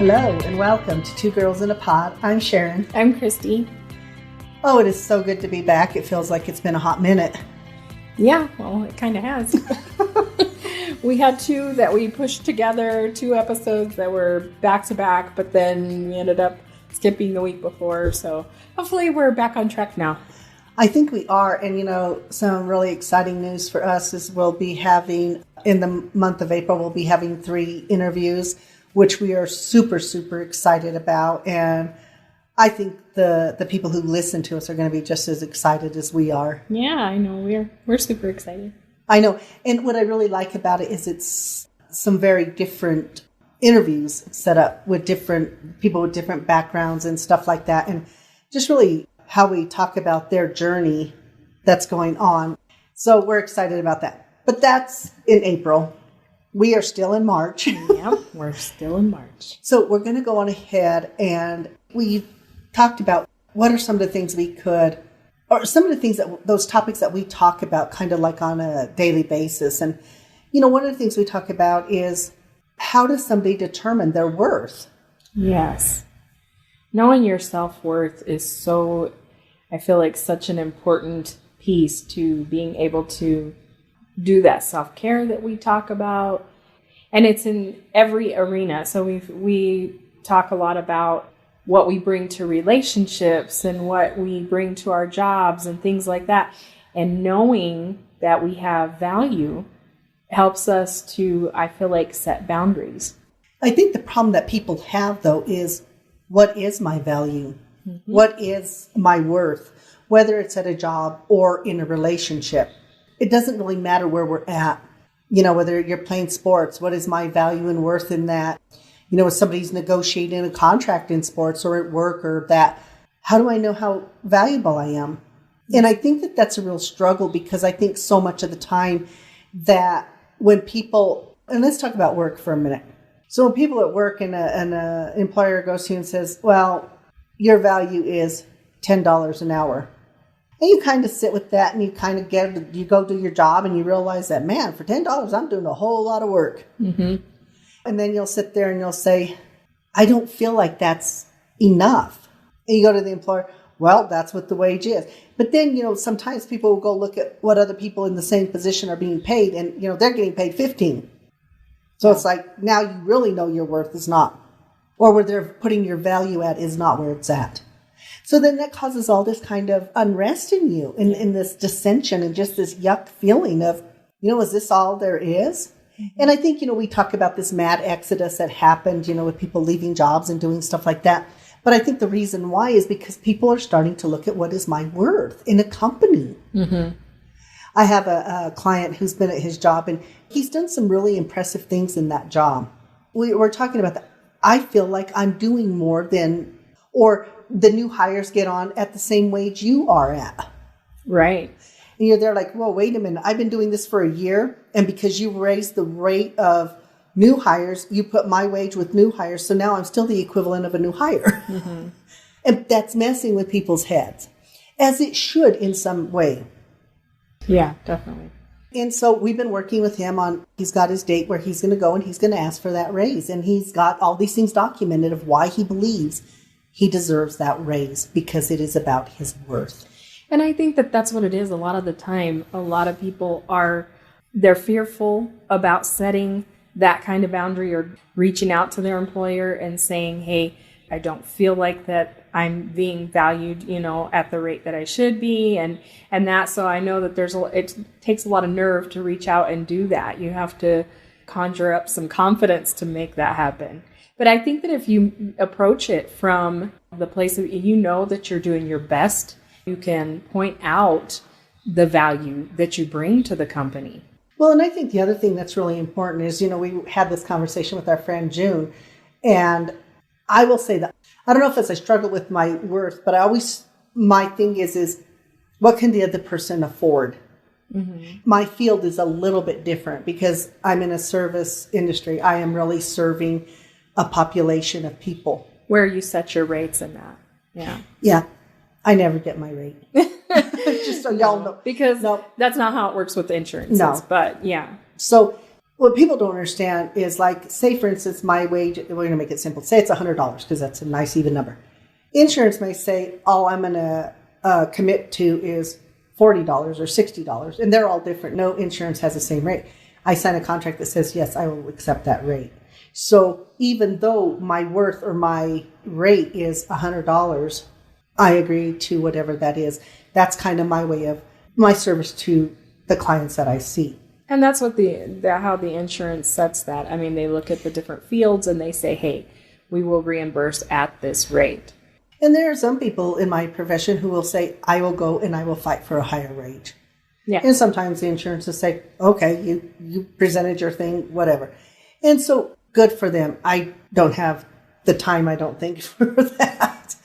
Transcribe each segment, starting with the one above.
Hello and welcome to Two Girls in a Pod. I'm Sharon. I'm Christy. Oh, it is so good to be back. It feels like it's been a hot minute. Yeah, well, it kind of has. We had two that we pushed together, 2 episodes that were back to back, but then we ended up skipping the week before. So hopefully we're back on track now. I think we are. And, some really exciting news for us is we'll be having, in the month of April, we'll be having 3 interviews, which we are super, super excited about. And I think the people who listen to us are going to be just as excited as we are. Yeah, I know. We're super excited. I know. And what I really like about it is it's some very different interviews set up with different people with different backgrounds and stuff like that. And just really how we talk about their journey that's going on. So we're excited about that. But that's in April. We are still in March. Yep, we're still in March. So we're going to go on ahead, and we talked about what are some of the things we could, or some of the things that, those topics that we talk about kind of like on a daily basis. And, one of the things we talk about is how does somebody determine their worth? Yes. Knowing your self-worth is so, I feel like, such an important piece to being able to do that self-care that we talk about. And it's in every arena. So we talk a lot about what we bring to relationships and what we bring to our jobs and things like that. And knowing that we have value helps us to, I feel like, set boundaries. I think the problem that people have, though, is what is my value? Mm-hmm. What is my worth? Whether it's at a job or in a relationship. It doesn't really matter where we're at. Whether you're playing sports, what is my value and worth in that? If somebody's negotiating a contract in sports or at work or that, how do I know how valuable I am? And I think that that's a real struggle because I think so much of the time that when people, and let's talk about work for a minute. So when people at work and an employer goes to you and says, well, your value is $10 an hour. And you kind of sit with that and you go do your job and you realize that, man, for $10, I'm doing a whole lot of work. Mm-hmm. And then you'll sit there and you'll say, I don't feel like that's enough. And you go to the employer, well, that's what the wage is. But then, sometimes people will go look at what other people in the same position are being paid and, they're getting paid $15. So it's like, now you really know your worth is not, or where they're putting your value at is not where it's at. So then that causes all this kind of unrest in you and this dissension and just this yuck feeling of, is this all there is? And I think, we talk about this mad exodus that happened, with people leaving jobs and doing stuff like that. But I think the reason why is because people are starting to look at what is my worth in a company. Mm-hmm. I have a client who's been at his job and he's done some really impressive things in that job. We're talking about that. I feel like I'm doing more than, or the new hires get on at the same wage you are at. Right. And you're there like, whoa, wait a minute. I've been doing this for a year. And because you raised the rate of new hires, you put my wage with new hires. So now I'm still the equivalent of a new hire. Mm-hmm. And that's messing with people's heads, as it should in some way. Yeah, definitely. And so we've been working with him on, he's got his date where he's going to go and he's going to ask for that raise. And he's got all these things documented of why he believes he deserves that raise because it is about his worth. And I think that that's what it is. A lot of the time, a lot of people they're fearful about setting that kind of boundary or reaching out to their employer and saying, hey, I don't feel like that I'm being valued, at the rate that I should be. And that, so I know that it takes a lot of nerve to reach out and do that. You have to conjure up some confidence to make that happen. But I think that if you approach it from the place of, that you're doing your best, you can point out the value that you bring to the company. Well, and I think the other thing that's really important is, we had this conversation with our friend June, and I will say that, I don't know if it's I struggle with my worth, but my thing is what can the other person afford? Mm-hmm. My field is a little bit different because I'm in a service industry. I am really serving a population of people. Where you set your rates in that. Yeah. Yeah. I never get my rate. Just so y'all know. Because that's not how it works with the insurances. No. But yeah. So what people don't understand is, like, say, for instance, my wage, we're going to make it simple. Say it's $100 because that's a nice even number. Insurance may say, all I'm going to commit to is $40 or $60, and they're all different. No insurance has the same rate. I sign a contract that says, yes, I will accept that rate. So even though my worth or my rate is $100, I agree to whatever that is. That's kind of my way of my service to the clients that I see. And that's what how the insurance sets that. I mean, they look at the different fields and they say, hey, we will reimburse at this rate. And there are some people in my profession who will say, I will go and I will fight for a higher wage. Yeah. And sometimes the insurance will say, okay, you presented your thing, whatever. And so good for them. I don't have the time, I don't think, for that.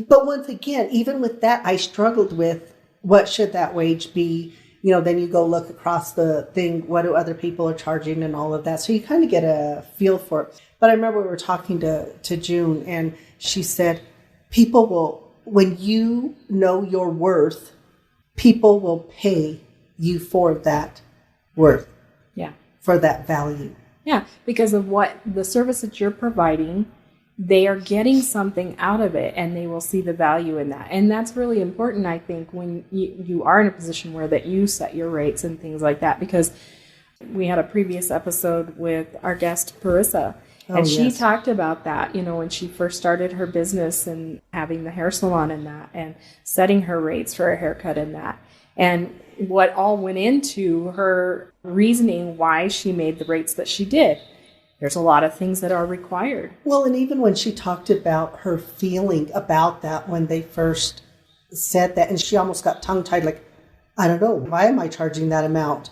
But once again, even with that, I struggled with what should that wage be? You know, then you go look across the thing, what do other people are charging and all of that. So you kind of get a feel for it. But I remember we were talking to June, and she said, people will, when you know your worth, people will pay you for that worth. Yeah. For that value. Yeah, because of what the service that you're providing, they are getting something out of it, and they will see the value in that. And that's really important, I think, when you are in a position where that you set your rates and things like that, because we had a previous episode with our guest, Parissa, and she talked about that, you know, when she first started her business and having the hair salon and that, and setting her rates for a haircut and that, and what all went into her reasoning why she made the rates that she did. There's a lot of things that are required. Well, and even when she talked about her feeling about that when they first said that, and she almost got tongue-tied, like, I don't know, why am I charging that amount?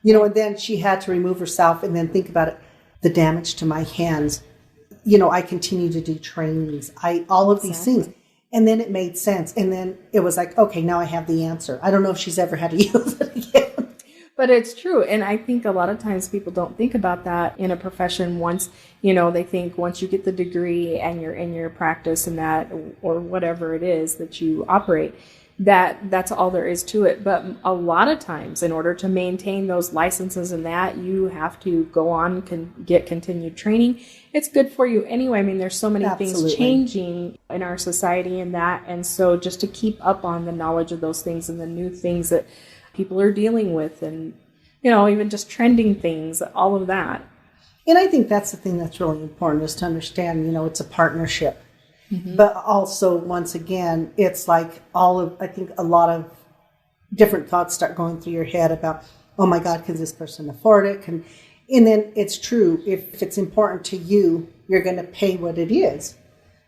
You know, and then she had to remove herself and then think about it, the damage to my hands. You know, I continue to do trainings, all of these things. And then it made sense. And then it was like, okay, now I have the answer. I don't know if she's ever had to use it again. But it's true. And I think a lot of times people don't think about that in a profession. Once, you know, they think once you get the degree and you're in your practice and that, or whatever it is that you operate, that's all there is to it. But a lot of times, in order to maintain those licenses and that, you have to go on, get continued training. It's good for you anyway. I mean, there's so many things changing in our society and that. And so just to keep up on the knowledge of those things and the new things that people are dealing with, and, you know, even just trending things, all of that. And I think that's the thing that's really important, is to understand, you know, it's a partnership. Mm-hmm. But also, once again, it's like I think a lot of different thoughts start going through your head about, oh my God, can this person afford it? And then it's true. If it's important to you, you're going to pay what it is.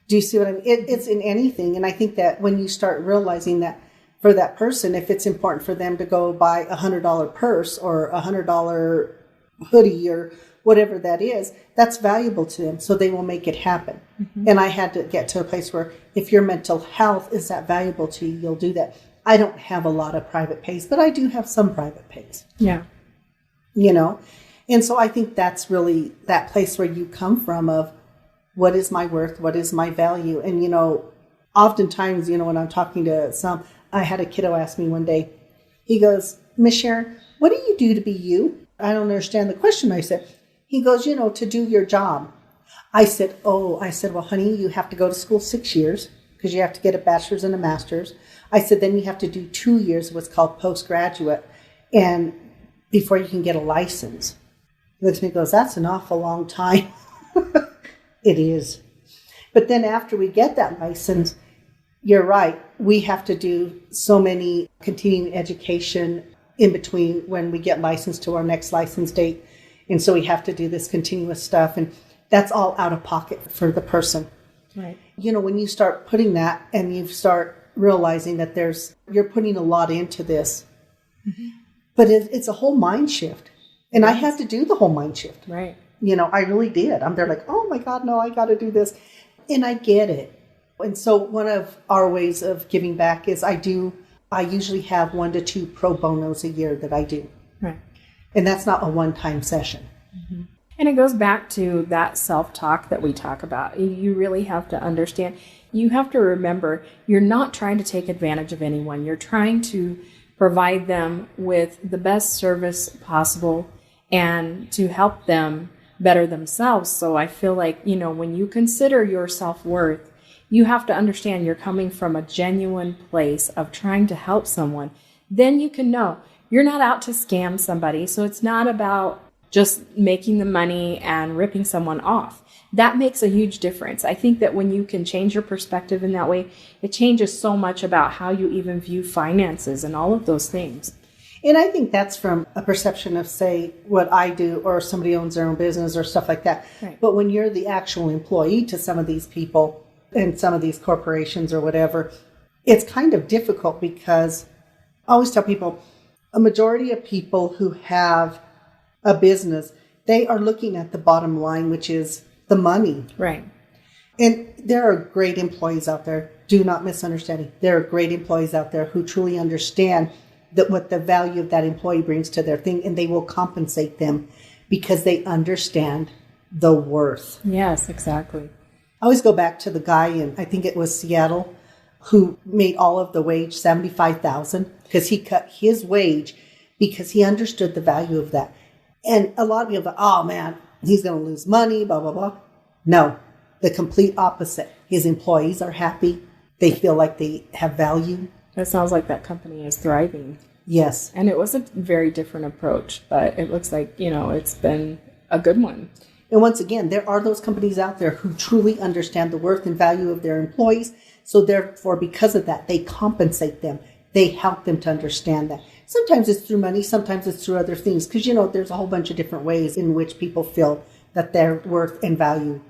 Do you see what I mean? It's in anything. And I think that when you start realizing that for that person, if it's important for them to go buy a $100 purse or a $100 hoodie or whatever that is, that's valuable to them. So they will make it happen. Mm-hmm. And I had to get to a place where if your mental health is that valuable to you, you'll do that. I don't have a lot of private pays, but I do have some private pays. Yeah. You know? And so I think that's really that place where you come from of what is my worth? What is my value? And, you know, oftentimes, you know, when I'm talking to I had a kiddo ask me one day, he goes, Miss Sharon, what do you do to be you? I don't understand the question. I said, he goes, you know, to do your job. I said, well, honey, you have to go to school 6 years because you have to get a bachelor's and a master's. I said, then you have to do 2 years of what's called postgraduate, and before you can get a license. He looks at me and goes, that's an awful long time. It is. But then after we get that license, you're right. We have to do so many continuing education in between when we get licensed to our next license date. And so we have to do this continuous stuff. And that's all out of pocket for the person. Right. You know, when you start putting that and you start realizing that you're putting a lot into this, mm-hmm. but it's a whole mind shift. And I had to do the whole mind shift. Right. You know, I really did. I'm there like, oh my God, no, I got to do this. And I get it. And so one of our ways of giving back is I usually have 1 to 2 pro bonos a year that I do. Right. And that's not a one-time session. Mm-hmm. And it goes back to that self-talk that we talk about. You really have to understand. You have to remember, you're not trying to take advantage of anyone. You're trying to provide them with the best service possible and to help them better themselves. So I feel like, when you consider your self-worth, you have to understand you're coming from a genuine place of trying to help someone. Then you can know you're not out to scam somebody. So it's not about just making the money and ripping someone off. That makes a huge difference. I think that when you can change your perspective in that way, it changes so much about how you even view finances and all of those things. And I think that's from a perception of, say, what I do, or somebody owns their own business or stuff like that. Right. But when you're the actual employee to some of these people and some of these corporations or whatever, it's kind of difficult, because I always tell people, a majority of people who have a business, they are looking at the bottom line, which is the money. Right. And there are great employees out there. Do not misunderstand me. There are great employees out there who truly understand that what the value of that employee brings to their thing, and they will compensate them because they understand the worth. Yes, exactly. I always go back to the guy in, I think it was Seattle, who made all of the wage, $75,000, because he cut his wage because he understood the value of that. And a lot of people go, oh man, he's going to lose money, blah, blah, blah. No, the complete opposite. His employees are happy. They feel like they have value. It sounds like that company is thriving. Yes. And it was a very different approach, but it looks like, it's been a good one. And once again, there are those companies out there who truly understand the worth and value of their employees. So therefore, because of that, they compensate them. They help them to understand that. Sometimes it's through money, sometimes it's through other things. Because, there's a whole bunch of different ways in which people feel that their worth and value,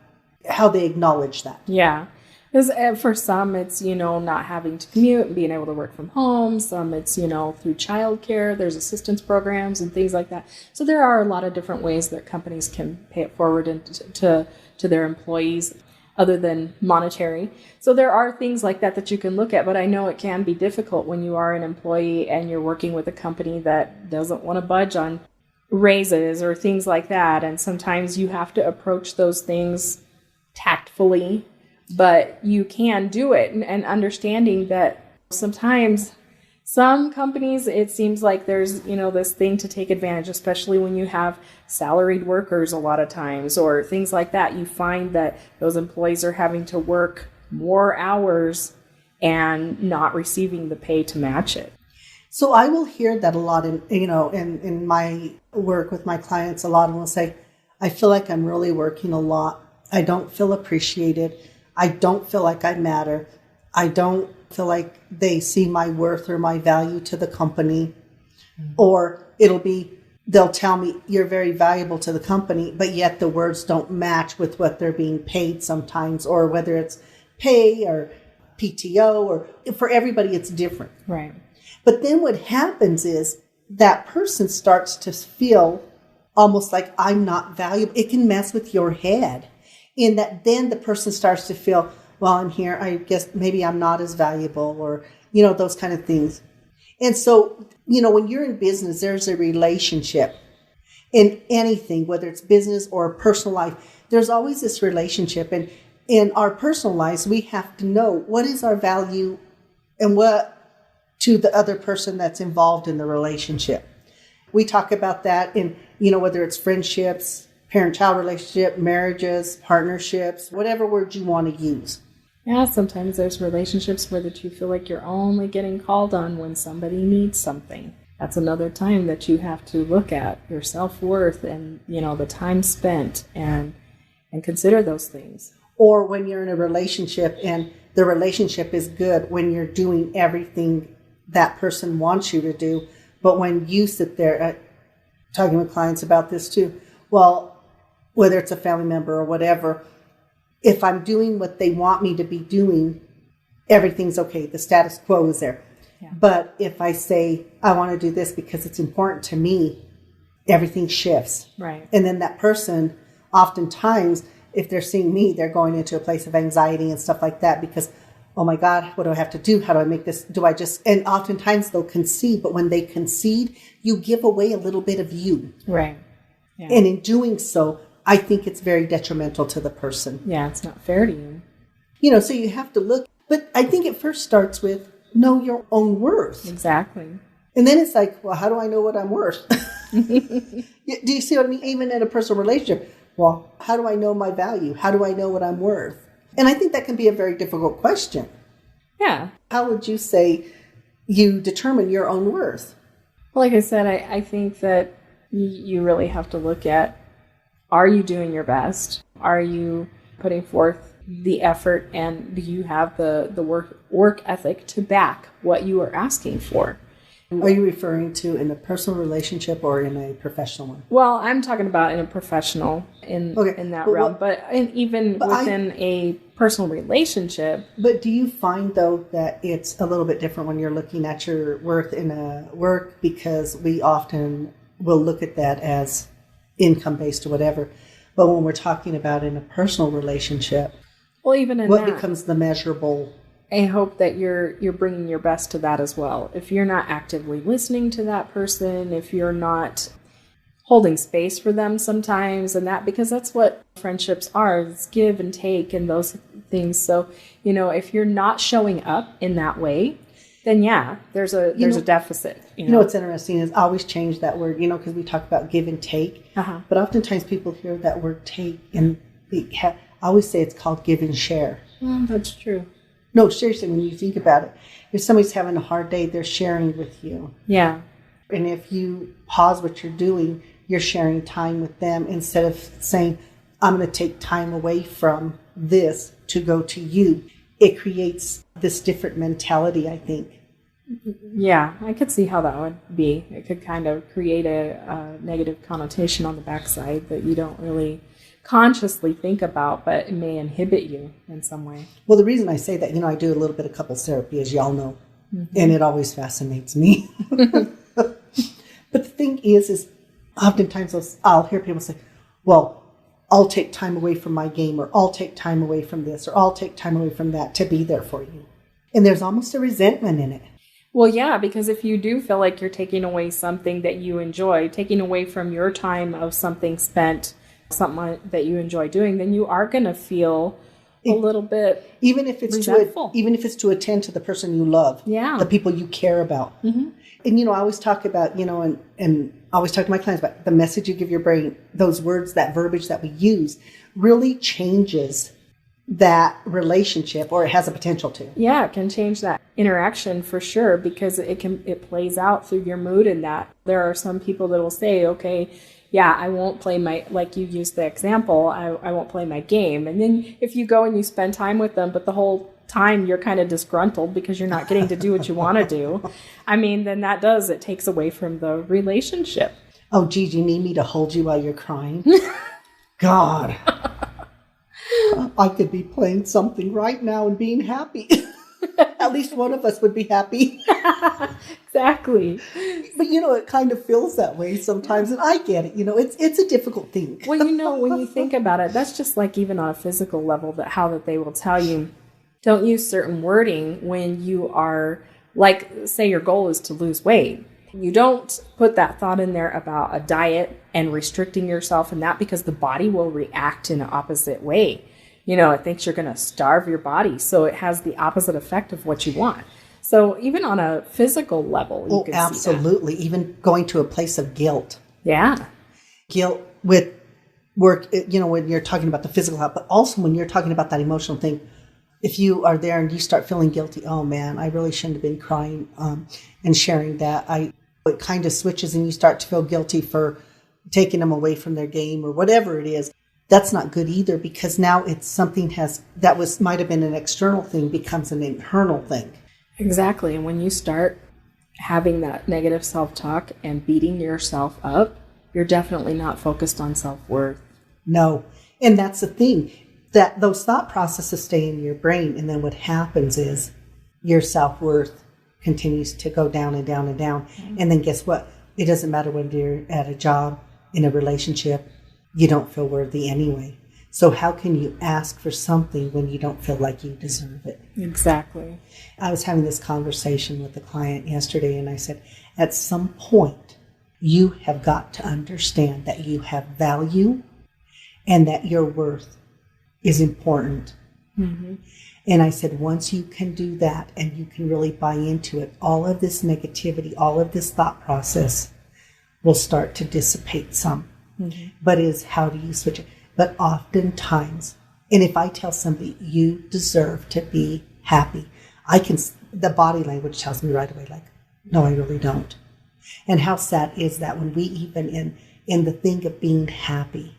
how they acknowledge that. Yeah. Because for some, it's, not having to commute and being able to work from home. Some it's, through childcare. There's assistance programs and things like that. So there are a lot of different ways that companies can pay it forward to their employees other than monetary. So there are things like that you can look at. But I know it can be difficult when you are an employee and you're working with a company that doesn't want to budge on raises or things like that. And sometimes you have to approach those things tactfully. But you can do it, and understanding that sometimes some companies, it seems like there's, this thing to take advantage, especially when you have salaried workers a lot of times or things like that. You find that those employees are having to work more hours and not receiving the pay to match it. So I will hear that a lot in my work with my clients. A lot of them will say, I feel like I'm really working a lot. I don't feel appreciated. I don't feel like I matter. I don't feel like they see my worth or my value to the company. Mm-hmm. Or they'll tell me, you're very valuable to the company, but yet the words don't match with what they're being paid sometimes, or whether it's pay or PTO, or for everybody it's different. Right. But then what happens is that person starts to feel almost like I'm not valuable. It can mess with your head. In that then the person starts to feel, well, I'm here, I guess maybe I'm not as valuable, or, those kind of things. And so, when you're in business, there's a relationship in anything, whether it's business or personal life. There's always this relationship. And in our personal lives, we have to know what is our value and what to the other person that's involved in the relationship. We talk about that in, whether it's friendships, parent-child relationship, marriages, partnerships, whatever word you want to use. Yeah, sometimes there's relationships where that you feel like you're only getting called on when somebody needs something. That's another time that you have to look at your self-worth and, the time spent and consider those things. Or when you're in a relationship and the relationship is good, when you're doing everything that person wants you to do, but when you sit there, talking with clients about this too, well, whether it's a family member or whatever, if I'm doing what they want me to be doing, everything's okay. The status quo is there. Yeah. But if I say, I want to do this because it's important to me, everything shifts. Right. And then that person, oftentimes, if they're seeing me, they're going into a place of anxiety and stuff like that because, oh my God, what do I have to do? How do I make this? And oftentimes they'll concede, but when they concede, you give away a little bit of you. Right. Yeah. And in doing so, I think it's very detrimental to the person. Yeah, it's not fair to you. So you have to look. But I think it first starts with know your own worth. Exactly. And then it's like, well, how do I know what I'm worth? Do you see what I mean? Even in a personal relationship, well, how do I know my value? How do I know what I'm worth? And I think that can be a very difficult question. Yeah. How would you say you determine your own worth? Like I said, I think that you really have to look at, are you doing your best? Are you putting forth the effort, and do you have the work ethic to back what you are asking for? Are you referring to in a personal relationship or in a professional one? Well, I'm talking about in a professional in that realm, but even within a personal relationship. But do you find, though, that it's a little bit different when you're looking at your worth in a work, because we often will look at that as income-based or whatever. But when we're talking about in a personal relationship, well, even in what that, becomes the measurable? I hope that you're bringing your best to that as well. If you're not actively listening to that person, if you're not holding space for them sometimes, and that, because that's what friendships are, it's give and take and those things. So, if you're not showing up in that way, then yeah, there's a deficit. You know what's interesting is I always change that word, because we talk about give and take, but oftentimes people hear that word take and I always say it's called give and share. That's true. No, seriously, when you think about it, if somebody's having a hard day, they're sharing with you. Yeah. And if you pause what you're doing, you're sharing time with them instead of saying, I'm going to take time away from this to go to you. It creates this different mentality, I think. Yeah, I could see how that would be. It could kind of create a negative connotation on the backside that you don't really consciously think about, but it may inhibit you in some way. Well, the reason I say that, I do a little bit of couples therapy, as y'all know, and it always fascinates me. But the thing is oftentimes I'll hear people say, well, I'll take time away from my game, or I'll take time away from this, or I'll take time away from that to be there for you. And there's almost a resentment in it. Well, yeah, because if you do feel like you're taking away something that you enjoy, taking away from your time of something spent, something that you enjoy doing, then you are going to feel a little bit even if it's resentful. even if it's to attend to the person you love, the people you care about. And I always talk about, and I always talk to my clients about the message you give your brain. Those words, that verbiage that we use, really changes that relationship, or it has a potential to. Yeah, it can change that interaction for sure, because it plays out through your mood. In that there are some people that will say, okay, yeah, I won't play like you used the example, I won't play my game. And then if you go and you spend time with them, but the whole time you're kind of disgruntled because you're not getting to do what you want to do, then it takes away from the relationship. Oh, geez, you need me to hold you while you're crying? God. I could be playing something right now and being happy. At least one of us would be happy. Exactly. But, it kind of feels that way sometimes, and I get it. It's a difficult thing. Well, when you think about it, that's just like even on a physical level, that they will tell you, don't use certain wording when you are, like, say your goal is to lose weight. You don't put that thought in there about a diet and restricting yourself and that, because the body will react in an opposite way. It thinks you're going to starve your body. So it has the opposite effect of what you want. So even on a physical level, you can absolutely. See that. Even going to a place of guilt. Yeah. Guilt with work, when you're talking about the physical health, but also when you're talking about that emotional thing. If you are there and you start feeling guilty, oh man, I really shouldn't have been crying and sharing that. It kind of switches and you start to feel guilty for taking them away from their game or whatever it is. That's not good either, because now it's something might have been an external thing becomes an internal thing. Exactly. And when you start having that negative self-talk and beating yourself up, you're definitely not focused on self-worth. No. And that's the thing, that those thought processes stay in your brain. And then what happens is your self-worth continues to go down and down and down. And then guess what? It doesn't matter whether you're at a job, in a relationship, you don't feel worthy anyway. So how can you ask for something when you don't feel like you deserve it? Exactly. I was having this conversation with a client yesterday, and I said, at some point, you have got to understand that you have value and that your worth is important. Mm-hmm. And I said, once you can do that and you can really buy into it, all of this negativity, all of this thought process will start to dissipate some. But is how do you switch it? But oftentimes, and if I tell somebody you deserve to be happy, the body language tells me right away, like, no, I really don't. And how sad is that when we even in the thing of being happy,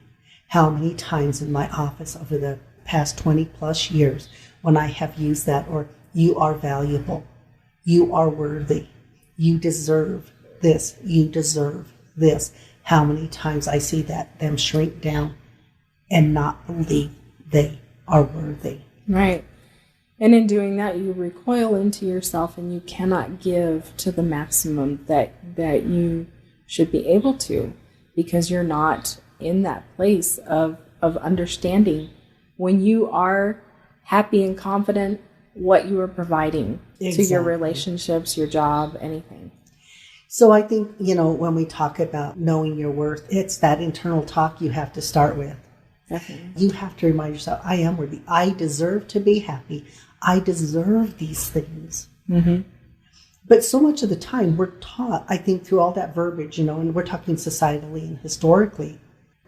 how many times in my office over the past 20 plus years when I have used that, or you are valuable, you are worthy, you deserve this, you deserve this. How many times I see them shrink down and not believe they are worthy. Right. And in doing that, you recoil into yourself and you cannot give to the maximum that you should be able to, because you're not in that place of understanding when you are happy and confident what you are providing to your relationships, your job, anything. So I think, when we talk about knowing your worth, it's that internal talk you have to start with. Definitely. You have to remind yourself, I am worthy. I deserve to be happy. I deserve these things. Mm-hmm. But so much of the time we're taught, I think, through all that verbiage, and we're talking societally and historically,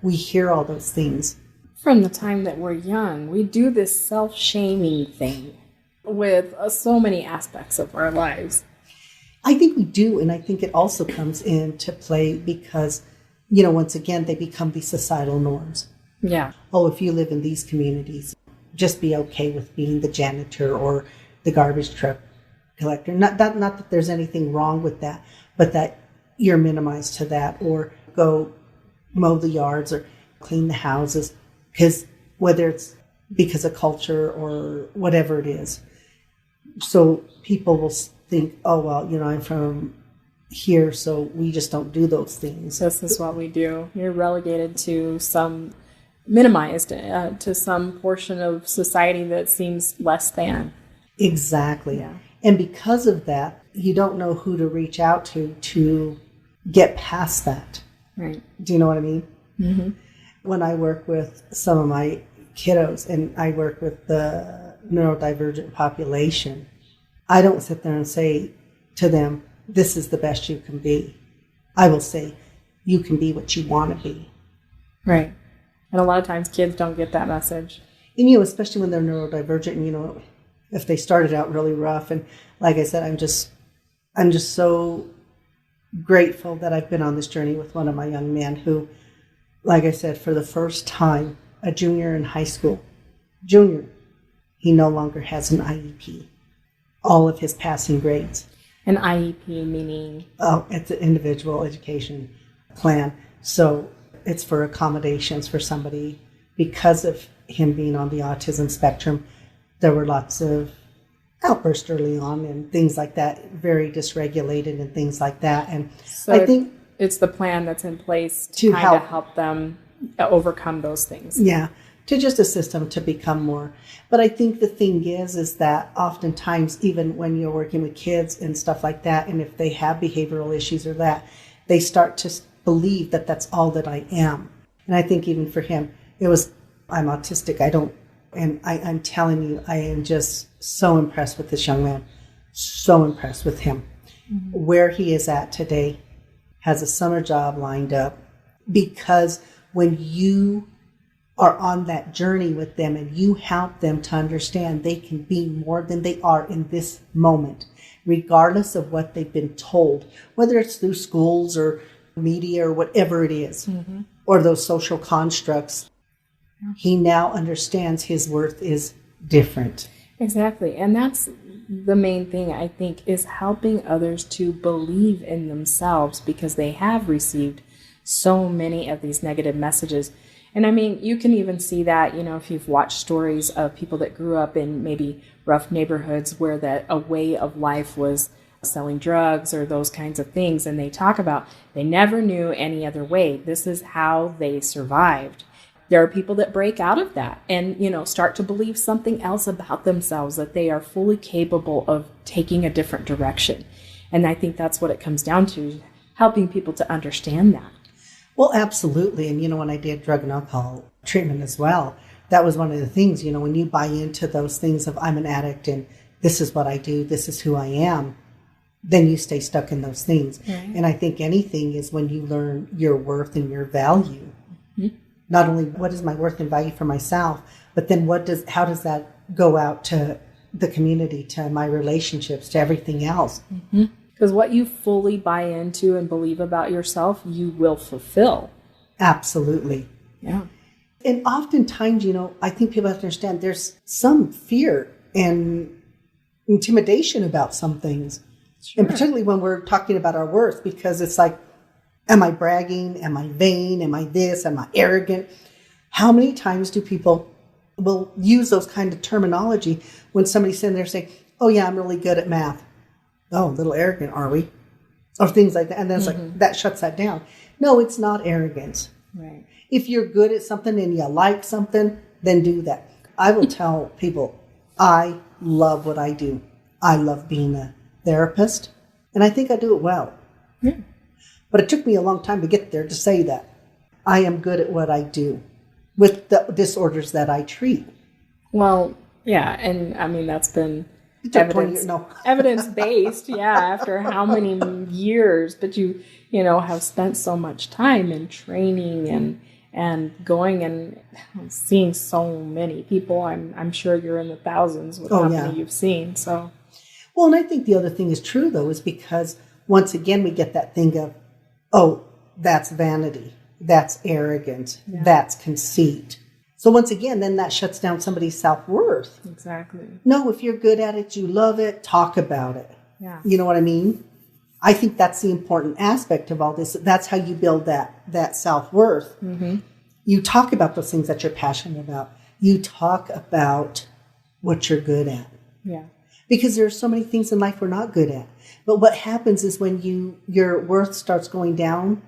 we hear all those things. From the time that we're young, we do this self-shaming thing with so many aspects of our lives. I think we do, and I think it also comes into play because, once again, they become these societal norms. Yeah. Oh, if you live in these communities, just be okay with being the janitor or the garbage truck collector. Not that there's anything wrong with that, but that you're minimized to that, or go mow the yards or clean the houses, because whether it's because of culture or whatever it is. So people will think, oh, well, I'm from here, so we just don't do those things. This is what we do. You're relegated to minimized to some portion of society that seems less than. Exactly. Yeah. And because of that, you don't know who to reach out to get past that. Right. Do you know what I mean? Mm-hmm. When I work with some of my kiddos and I work with the neurodivergent population, I don't sit there and say to them, this is the best you can be. I will say, you can be what you want to be. Right. And a lot of times kids don't get that message. And, especially when they're neurodivergent and, if they started out really rough. And like I said, I'm just so grateful that I've been on this journey with one of my young men who, like I said, for the first time, a junior in high school, he no longer has an IEP. All of his passing grades. An IEP meaning? Oh, it's an individual education plan. So it's for accommodations for somebody. Because of him being on the autism spectrum, there were lots of outbursts early on and things like that, very dysregulated and things like that. And so I think it's the plan that's in place to kind of help them overcome those things. Yeah, to just assist them to become more. But I think the thing is that oftentimes, even when you're working with kids and stuff like that, and if they have behavioral issues or that, they start to believe that that's all that I am. And I think even for him, I'm autistic. I'm telling you, I am just so impressed with this young man. So impressed with him. Mm-hmm. Where he is at today, has a summer job lined up, because when you are on that journey with them and you help them to understand they can be more than they are in this moment, regardless of what they've been told, whether it's through schools or media or whatever it is, mm-hmm. or those social constructs, he now understands his worth is different. Exactly. And that's the main thing, I think, is helping others to believe in themselves, because they have received so many of these negative messages. And I mean, you can even see that, if you've watched stories of people that grew up in maybe rough neighborhoods where that a way of life was selling drugs or those kinds of things. And they talk about they never knew any other way. This is how they survived. There are people that break out of that and, start to believe something else about themselves, that they are fully capable of taking a different direction. And I think that's what it comes down to, helping people to understand that. Well, absolutely. And, when I did drug and alcohol treatment as well, that was one of the things, when you buy into those things of I'm an addict and this is what I do, this is who I am, then you stay stuck in those things. Right. And I think anything is when you learn your worth and your value. Mm-hmm. Not only what is my worth and value for myself, but then how does that go out to the community, to my relationships, to everything else? Because what you fully buy into and believe about yourself, you will fulfill. Absolutely. Yeah. And oftentimes, I think people have to understand there's some fear and intimidation about some things. Sure. And particularly when we're talking about our worth, because it's like, am I bragging? Am I vain? Am I this? Am I arrogant? How many times do people will use those kind of terminology when somebody's sitting there saying, oh yeah, I'm really good at math. Oh, a little arrogant, are we? Or things like that. And then it's like, that shuts that down. No, it's not arrogance. Right. If you're good at something and you like something, then do that. I will tell people, I love what I do. I love being a therapist, and I think I do it well. Yeah. But it took me a long time to get there to say that. I am good at what I do with the disorders that I treat. Well, yeah, and I mean, that's been It took 20 years. No. evidence-based, yeah, after how many years, but you have spent so much time in training and going and seeing so many people. I'm sure you're in the thousands with how many you've seen. So, well, and I think the other thing is true though, is because once again we get that thing of, oh, that's vanity, that's arrogance, that's conceit. So once again, then that shuts down somebody's self-worth. Exactly. No, if you're good at it, you love it, talk about it. Yeah. You know what I mean? I think that's the important aspect of all this. That's how you build that self-worth. Mm-hmm. You talk about those things that you're passionate about. You talk about what you're good at. Yeah. Because there are so many things in life we're not good at. But what happens is when your worth starts going down,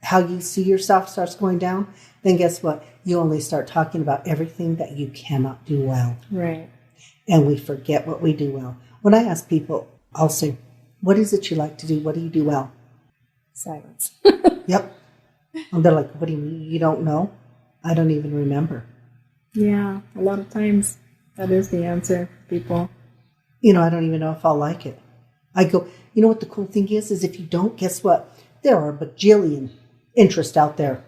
how you see yourself starts going down, then guess what? You only start talking about everything that you cannot do well. Right. And we forget what we do well. When I ask people, I'll say, what is it you like to do? What do you do well? Silence. Yep. And they're like, what do you mean? You don't know? I don't even remember. Yeah. A lot of times that is the answer for people. I don't even know if I'll like it. I go, you know what the cool thing is if you don't, guess what? There are a bajillion interests out there.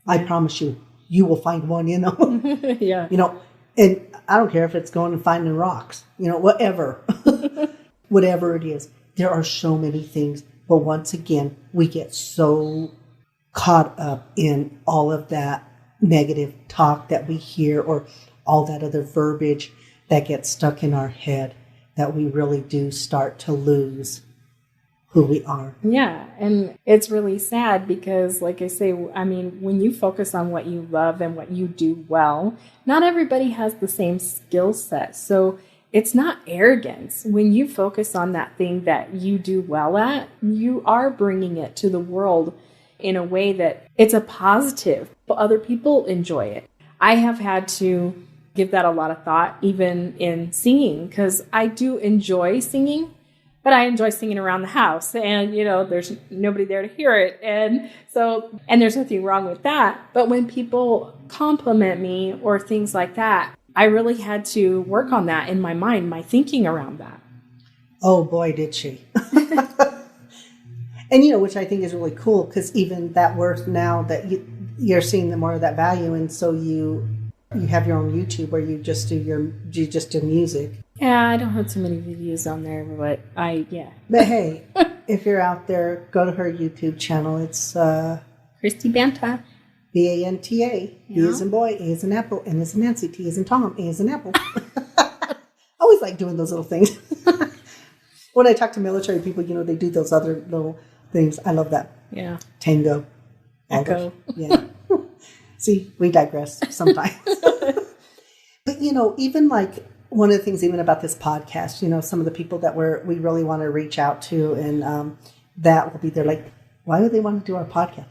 I promise you, you will find one, Yeah. And I don't care if it's going and finding rocks, whatever, whatever it is. There are so many things. But once again, we get so caught up in all of that negative talk that we hear or all that other verbiage that gets stuck in our head that we really do start to lose who we are. Yeah. And it's really sad because, like I say, I mean, when you focus on what you love and what you do well, not everybody has the same skill set. So it's not arrogance. When you focus on that thing that you do well at, you are bringing it to the world in a way that it's a positive, but other people enjoy it. I have had to give that a lot of thought, even in singing, because I do enjoy singing, but I enjoy singing around the house and, there's nobody there to hear it. And there's nothing wrong with that. But when people compliment me or things like that, I really had to work on that in my mind, my thinking around that. Oh boy, did she. And, which I think is really cool because even that worth now that you're seeing the more of that value. And so you have your own YouTube where you just do music. Yeah, I don't have too many videos on there, but But hey, if you're out there, go to her YouTube channel. It's Christy Banta. Banta. B as in boy, A as in apple, N as in Nancy, T as in Tom, A as in apple. I always like doing those little things. When I talk to military people, they do those other little things. I love that. Yeah. Tango. Echo. Yeah. See, we digress sometimes. But, even like one of the things even about this podcast, some of the people that we really want to reach out to and that will be there like, why would they want to do our podcast?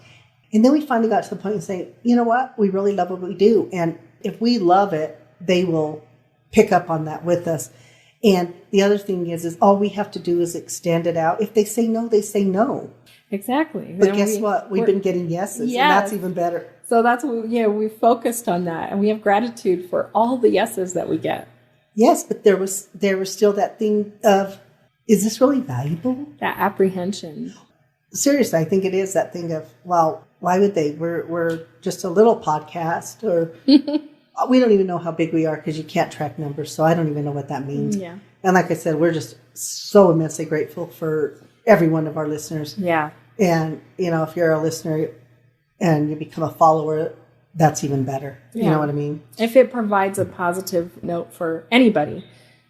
And then we finally got to the point of saying, you know what? We really love what we do. And if we love it, they will pick up on that with us. And the other thing is all we have to do is extend it out. If they say no, they say no. Exactly. But guess what? We've been getting yeses, and that's even better. So that's what we focused on that, and we have gratitude for all the yeses that we get. Yes, but there was still that thing of, is this really valuable? That apprehension. Seriously, I think it is that thing of, well, why would they? We're just a little podcast, or we don't even know how big we are because you can't track numbers. So I don't even know what that means. Yeah. And like I said, we're just so immensely grateful for every one of our listeners. Yeah. And, if you're a listener and you become a follower, that's even better. Yeah. You know what I mean? If it provides a positive note for anybody,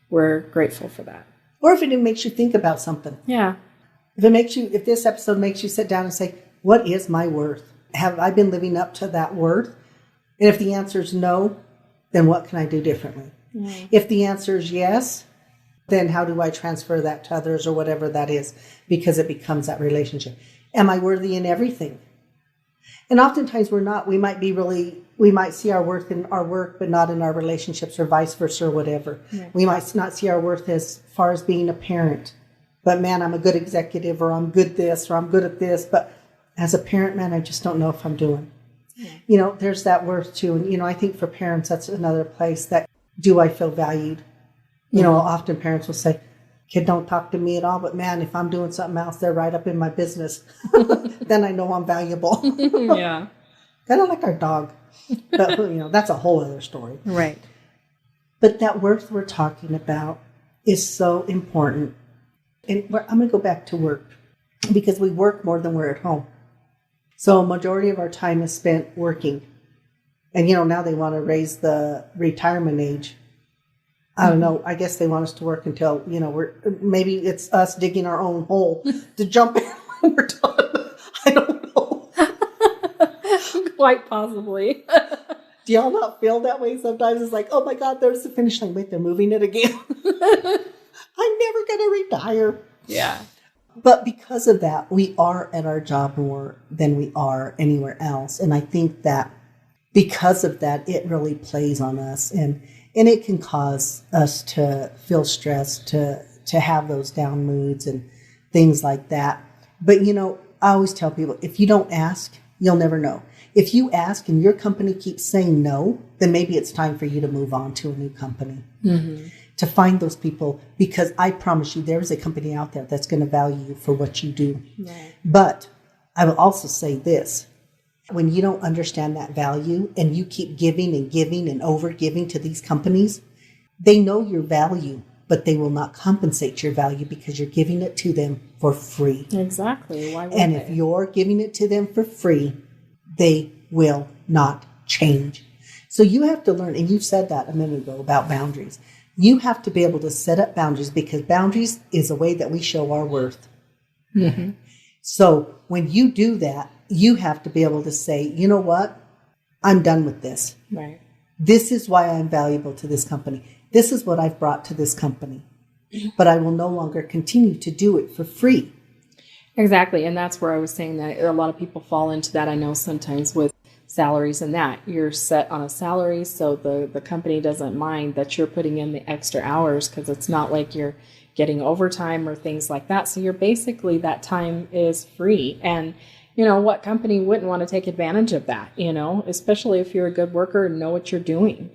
we're grateful for that. Or if it makes you think about something. Yeah. If this episode makes you sit down and say, what is my worth? Have I been living up to that worth? And if the answer is no, then what can I do differently? Yeah. If the answer is yes, then how do I transfer that to others or whatever that is? Because it becomes that relationship. Am I worthy in everything? And oftentimes we're not. We might see our worth in our work, but not in our relationships, or vice versa, or whatever. Yeah. We might not see our worth as far as being a parent. But man, I'm a good executive, or I'm good this, or I'm good at this. But as a parent, man, I just don't know if I'm doing. Yeah. There's that worth too. And, I think for parents, that's another place that, do I feel valued? Often parents will say, kid, don't talk to me at all. But man, if I'm doing something else, they're right up in my business. Then I know I'm valuable. Yeah. Kind of like our dog. But, that's a whole other story. Right. But that worth we're talking about is so important. And I'm going to go back to work, because we work more than we're at home. So a majority of our time is spent working. And, now they want to raise the retirement age. I don't know. I guess they want us to work until, maybe it's us digging our own hole to jump in when we're done. I don't know. Quite possibly. Do y'all not feel that way sometimes? It's like, oh my God, there's the finish line. Wait, they're moving it again. I'm never going to retire. Yeah. But because of that, we are at our job more than we are anywhere else. And I think that because of that, it really plays on us. And it can cause us to feel stressed, to have those down moods and things like that. But, I always tell people, if you don't ask, you'll never know. If you ask and your company keeps saying no, then maybe it's time for you to move on to a new company. Mm-hmm. To find those people, because I promise you, there is a company out there that's going to value you for what you do. Right. But I will also say this. When you don't understand that value and you keep giving and giving and over giving to these companies, they know your value, but they will not compensate your value because you're giving it to them for free. Exactly. Why would And they? if you're giving it to them for free, they will not change. So you have to learn, and you said that a minute ago about boundaries. You have to be able to set up boundaries, because boundaries is a way that we show our worth. Mm-hmm. So when you do that, you have to be able to say, you know what? I'm done with this. Right. This is why I'm valuable to this company. This is what I've brought to this company. But I will no longer continue to do it for free. Exactly. And that's where I was saying that a lot of people fall into that. I know sometimes with salaries and that you're set on a salary, so the company doesn't mind that you're putting in the extra hours, because it's not like you're getting overtime or things like that. So you're basically, that time is free. And what company wouldn't want to take advantage of that, especially if you're a good worker and know what you're doing.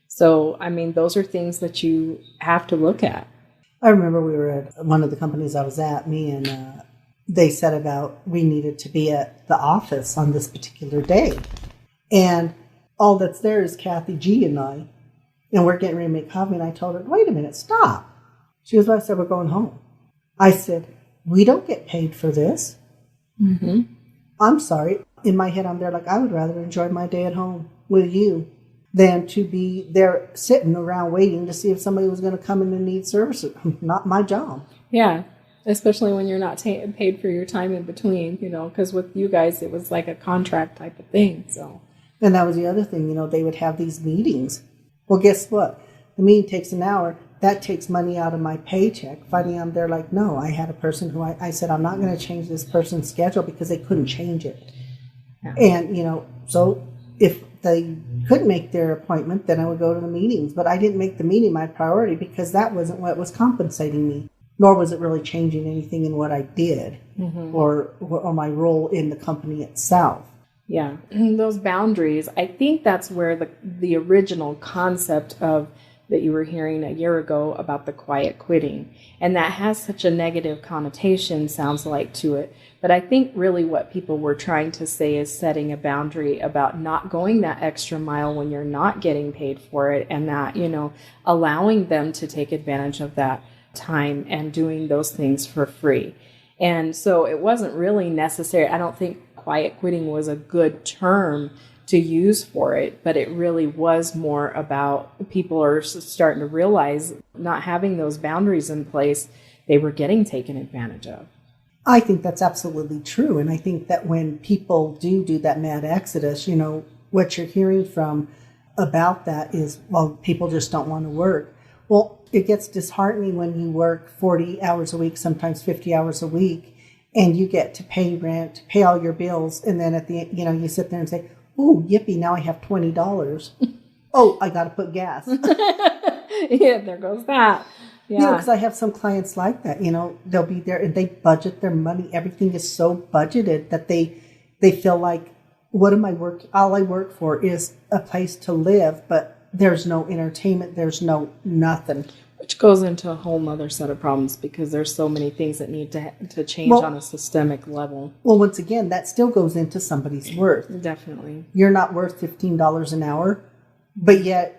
So, those are things that you have to look at. I remember we were at one of the companies I was at, they said about we needed to be at the office on this particular day. And all that's there is Kathy G and I. And we're getting ready to make coffee. And I told her, wait a minute, stop. She goes, well, I said, we're going home. I said, we don't get paid for this. Mm-hmm. I'm sorry. In my head, I'm there like, I would rather enjoy my day at home with you than to be there sitting around waiting to see if somebody was going to come in and need services. Not my job. Yeah. Especially when you're not paid for your time in between, because with you guys, it was like a contract type of thing. So, and that was the other thing, they would have these meetings. Well, guess what? The meeting takes an hour. That takes money out of my paycheck. Finally, I'm there like, no, I had a person who I said, I'm not going to change this person's schedule because they couldn't change it. Yeah. And, so if they couldn't make their appointment, then I would go to the meetings. But I didn't make the meeting my priority because that wasn't what was compensating me. Nor was it really changing anything in what I did or my role in the company itself. Yeah, those boundaries, I think that's where the original concept of that you were hearing a year ago about the quiet quitting, and that has such a negative connotation, sounds like, to it. But I think really what people were trying to say is setting a boundary about not going that extra mile when you're not getting paid for it, and that, allowing them to take advantage of that time and doing those things for free. And so it wasn't really necessary. I don't think quiet quitting was a good term to use for it, but it really was more about people are starting to realize not having those boundaries in place, they were getting taken advantage of. I think that's absolutely true. And I think that when people do that mad exodus, what you're hearing from about that is, well, people just don't want to work. Well, it gets disheartening when you work 40 hours a week, sometimes 50 hours a week, and you get to pay rent, pay all your bills. And then at the end, you sit there and say, "Ooh, yippee, now I have $20. Oh, I got to put gas." Yeah, there goes that. Yeah. Because I have some clients like that, they'll be there and they budget their money. Everything is so budgeted that they feel like, what am I all I work for is a place to live, but there's no entertainment, there's no nothing. Which goes into a whole nother set of problems because there's so many things that need to change on a systemic level. Well, once again, that still goes into somebody's worth. Definitely. You're not worth $15 an hour, but yet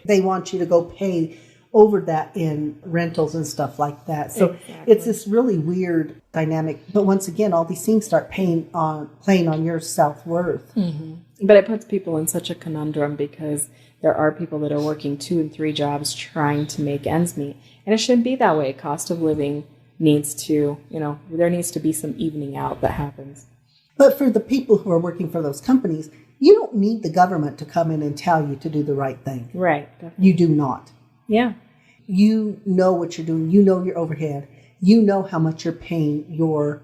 they want you to go pay over that in rentals and stuff like that. So exactly. It's this really weird dynamic. But once again, all these things start playing on your self-worth. Mm-hmm. But it puts people in such a conundrum because there are people that are working 2 and 3 jobs trying to make ends meet. And it shouldn't be that way. Cost of living needs to, there needs to be some evening out that happens. But for the people who are working for those companies, you don't need the government to come in and tell you to do the right thing. Right. Definitely. You do not. Yeah. You know what you're doing. You know your overhead. You know how much you're paying your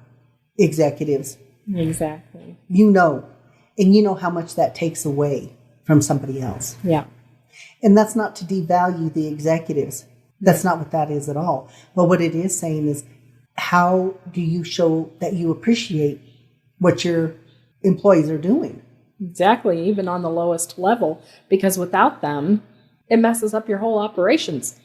executives. Exactly. You know. And you know how much that takes away from somebody else. Yeah. And that's not to devalue the executives. That's not what that is at all. But what it is saying is, how do you show that you appreciate what your employees are doing? Exactly. Even on the lowest level, because without them, it messes up your whole operations.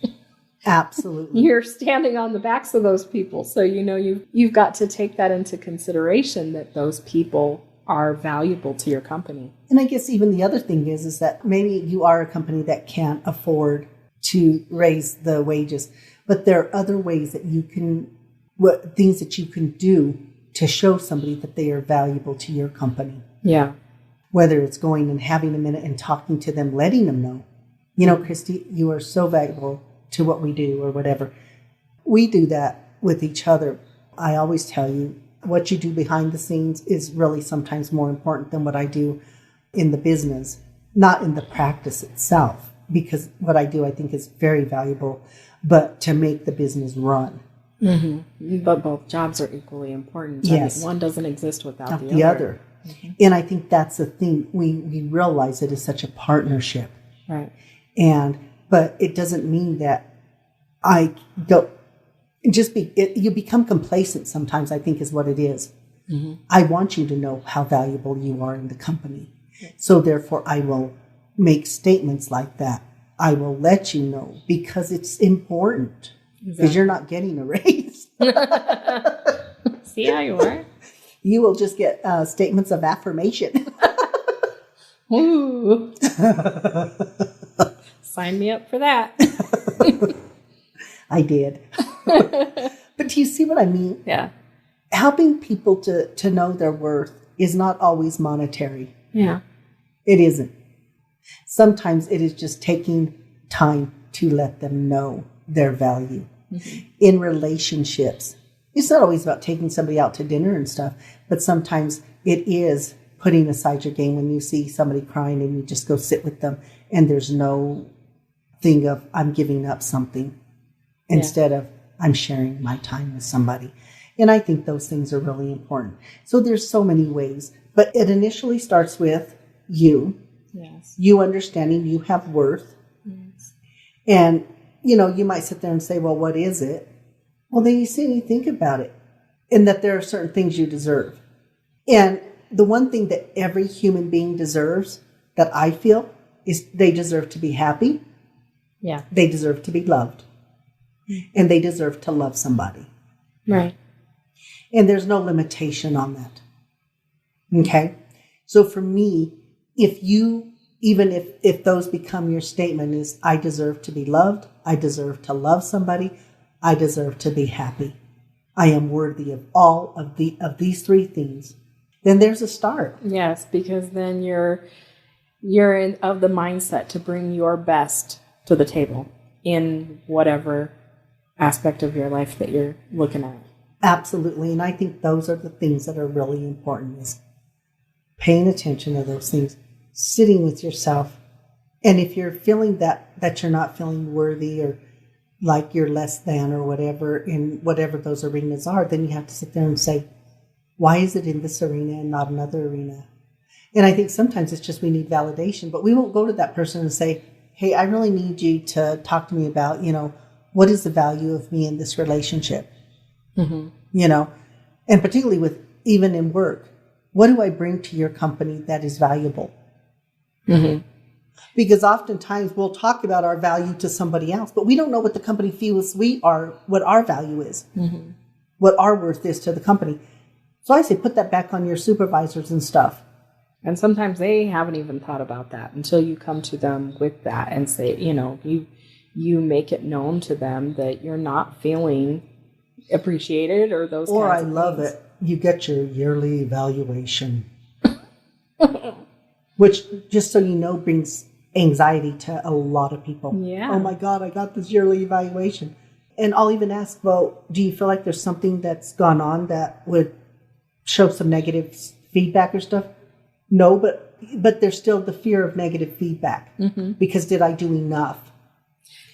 Absolutely. You're standing on the backs of those people. So, you've got to take that into consideration that those people are valuable to your company. And I guess even the other thing is that maybe you are a company that can't afford to raise the wages, but there are other ways that things that you can do to show somebody that they are valuable to your company. Yeah. Whether it's going and having a minute and talking to them, letting them know, Christy, you are so valuable to what we do or whatever. We do that with each other. I always tell you, what you do behind the scenes is really sometimes more important than what I do in the business, not in the practice itself, because what I do I think is very valuable, but to make the business run. Mm-hmm. But both jobs are equally important. Yes. One doesn't exist without the other. Mm-hmm. And I think that's the thing. We realize it is such a partnership. Right. But it doesn't mean that I don't you become complacent sometimes, I think is what it is. Mm-hmm. I want you to know how valuable you are in the company. So therefore I will make statements like that. I will let you know because it's important. Because you're not getting a raise. See how you are? You will just get statements of affirmation. Ooh. Sign me up for that. I did. But do you see what I mean? Yeah. Helping people to know their worth is not always monetary. Yeah. It isn't. Sometimes it is just taking time to let them know their value. Mm-hmm. In relationships, it's not always about taking somebody out to dinner and stuff, but sometimes it is putting aside your game when you see somebody crying and you just go sit with them and there's no thing of I'm giving up something instead of I'm sharing my time with somebody. And I think those things are really important. So there's so many ways, but it initially starts with you. Yes. You understanding you have worth. Yes. And, you might sit there and say, well, what is it? Well, then you sit and you think about it and that there are certain things you deserve. And the one thing that every human being deserves, that I feel, is they deserve to be happy. Yeah. They deserve to be loved. And they deserve to love somebody. Right. And there's no limitation on that. Okay? So for me, even if those become your statement is, I deserve to be loved, I deserve to love somebody, I deserve to be happy, I am worthy of all of these three things, then there's a start. Yes, because then you're of the mindset to bring your best to the table in whatever aspect of your life that you're looking at. Absolutely. And I think those are the things that are really important, is paying attention to those things, sitting with yourself. And if you're feeling that you're not feeling worthy or like you're less than or whatever in whatever those arenas are, then you have to sit there and say, why is it in this arena and not another arena? And I think sometimes it's just we need validation, but we won't go to that person and say, hey, I really need you to talk to me about, what is the value of me in this relationship? Mm-hmm. And particularly with even in work, what do I bring to your company that is valuable? Mm-hmm. Because oftentimes we'll talk about our value to somebody else, but we don't know what the company feels what our value is, mm-hmm. what our worth is to the company. So I say, put that back on your supervisors and stuff. And sometimes they haven't even thought about that until you come to them with that and say, you make it known to them that you're not feeling appreciated or those or kinds I of love things. it. You get your yearly evaluation, which, just so you know, brings anxiety to a lot of people. Yeah. Oh my God, I got this yearly evaluation. And I'll even ask, well, do you feel like there's something that's gone on that would show some negative feedback or stuff? No, but there's still the fear of negative feedback, mm-hmm. because did I do enough?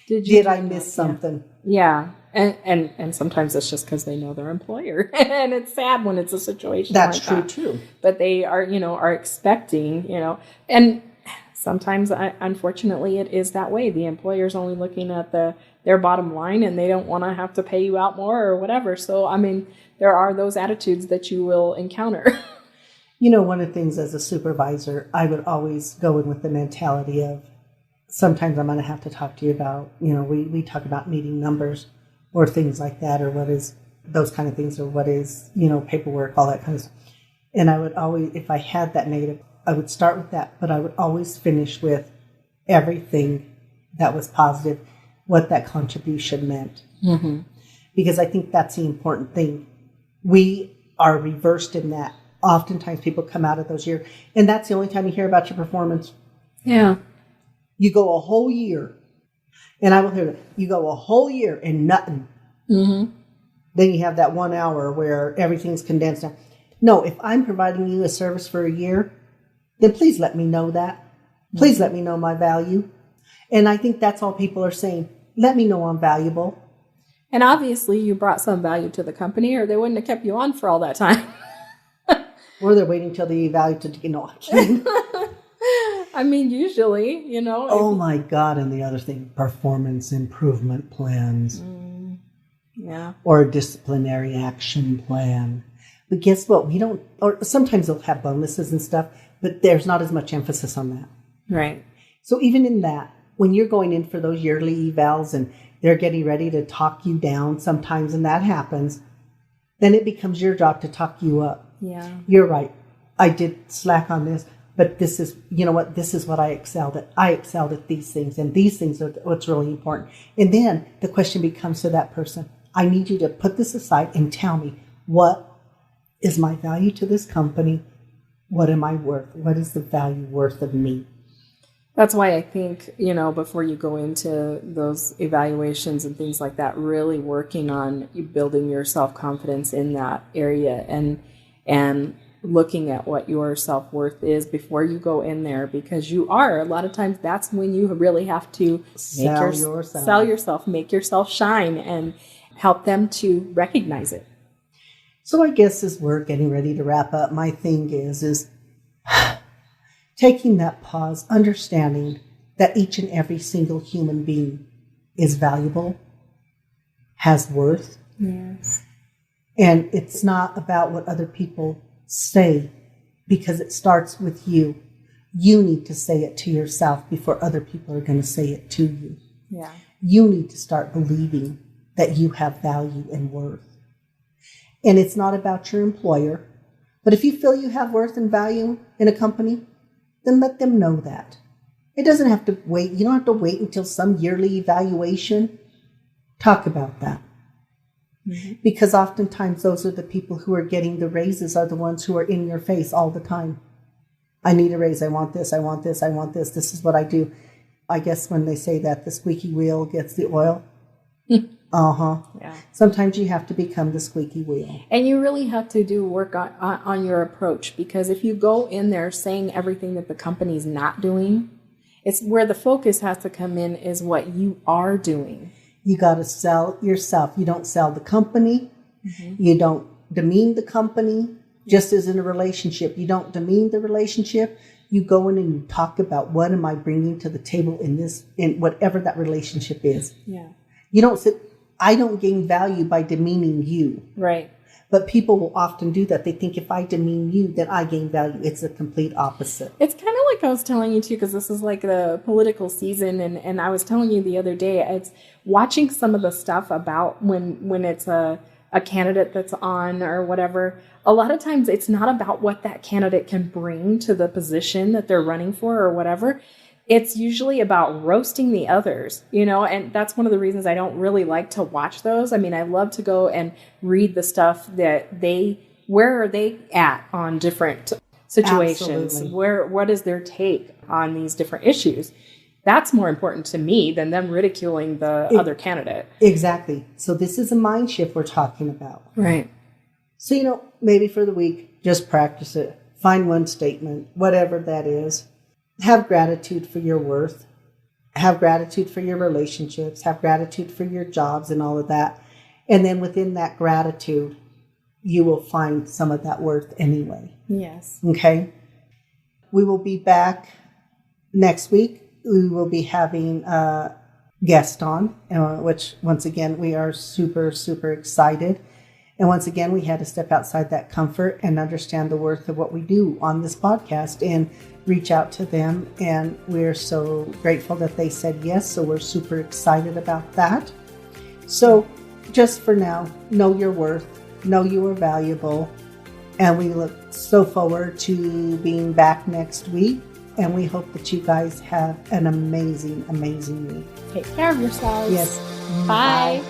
Did I miss something? Yeah. And sometimes it's just because they know their employer. And it's sad when it's a situation that's like true that. Too. But they are expecting, and sometimes, unfortunately, it is that way. The employer's only looking at their bottom line, and they don't want to have to pay you out more or whatever. So, there are those attitudes that you will encounter. One of the things as a supervisor, I would always go in with the mentality of, sometimes I'm going to have to talk to you about, we talk about meeting numbers or things like that, or what is those kind of things, or what is, paperwork, all that kind of stuff. And I would always, if I had that negative, I would start with that, but I would always finish with everything that was positive, what that contribution meant. Mm-hmm. Because I think that's the important thing. We are reversed in that. Oftentimes people come out of those years, and that's the only time you hear about your performance. Yeah. You go a whole year, and I will hear that. You go a whole year and nothing. Mm-hmm. Then you have that 1 hour where everything's condensed down. No, if I'm providing you a service for a year, then please let me know that. Please let me know my value. And I think that's all people are saying. Let me know I'm valuable. And obviously you brought some value to the company, or they wouldn't have kept you on for all that time. Or they're waiting till the value to, I'm kidding. Usually, Oh my God. And the other thing, performance improvement plans. Yeah. Or a disciplinary action plan. But guess what? We don't, or sometimes they'll have bonuses and stuff, but there's not as much emphasis on that. Right. So even in that, when you're going in for those yearly evals and they're getting ready to talk you down sometimes, and that happens, then it becomes your job to talk you up. Yeah. You're right. I did slack on this, but this is, this is what I excelled at. I excelled at these things, and these things are what's really important. And then the question becomes to that person, I need you to put this aside and tell me, what is my value to this company? What am I worth? What is the value worth of me? That's why I think, before you go into those evaluations and things like that, really working on building your self-confidence in that area and looking at what your self-worth is before you go in there, because a lot of times that's when you really have to sell yourself, make yourself shine, and help them to recognize it. So I guess as we're getting ready to wrap up, my thing is taking that pause, understanding that each and every single human being is valuable, has worth. Yes. And it's not about what other people say because it starts with you. You need to say it to yourself before other people are going to say it to you. Yeah. You need to start believing that you have value and worth. And it's not about your employer. But if you feel you have worth and value in a company, then let them know that. It doesn't have to wait. You don't have to wait until some yearly evaluation. Talk about that. Mm-hmm. Because oftentimes those are the people who are getting the raises are the ones who are in your face all the time. I need a raise. I want this. I want this. I want this. This is what I do. I guess when they say that the squeaky wheel gets the oil. Yeah. Sometimes you have to become the squeaky wheel. And you really have to do work on your approach, because if you go in there saying everything that the company's not doing, it's where the focus has to come in is what you are doing. You got to sell yourself. You don't sell the company. Mm-hmm. You don't demean the company. Just as in a relationship, you don't demean the relationship. You go in and you talk about what am I bringing to the table in whatever that relationship is. Yeah. You don't sit. I don't gain value by demeaning you. Right. But people will often do that. They think if I demean you, then I gain value. It's the complete opposite. It's kind of like I was telling you too, because this is like the political season. And I was telling you the other day, it's watching some of the stuff about when it's a candidate that's on or whatever. A lot of times it's not about what that candidate can bring to the position that they're running for or whatever. It's usually about roasting the others, and that's one of the reasons I don't really like to watch those. I mean, I love to go and read the stuff that where are they at on different situations? Absolutely. What is their take on these different issues? That's more important to me than them ridiculing the other candidate. Exactly. So this is a mind shift we're talking about. Right. So, maybe for the week, just practice it. Find one statement, whatever that is. Have gratitude for your worth. Have gratitude for your relationships. Have gratitude for your jobs and all of that. And then within that gratitude, you will find some of that worth anyway. Yes. Okay? We will be back next week. We will be having a guest on, which once again, we are super, super excited. And once again, we had to step outside that comfort and understand the worth of what we do on this podcast and reach out to them. And we're so grateful that they said yes. So we're super excited about that. So just for now, know your worth, know you are valuable. And we look so forward to being back next week. And we hope that you guys have an amazing, amazing week. Take care of yourselves. Yes. Bye.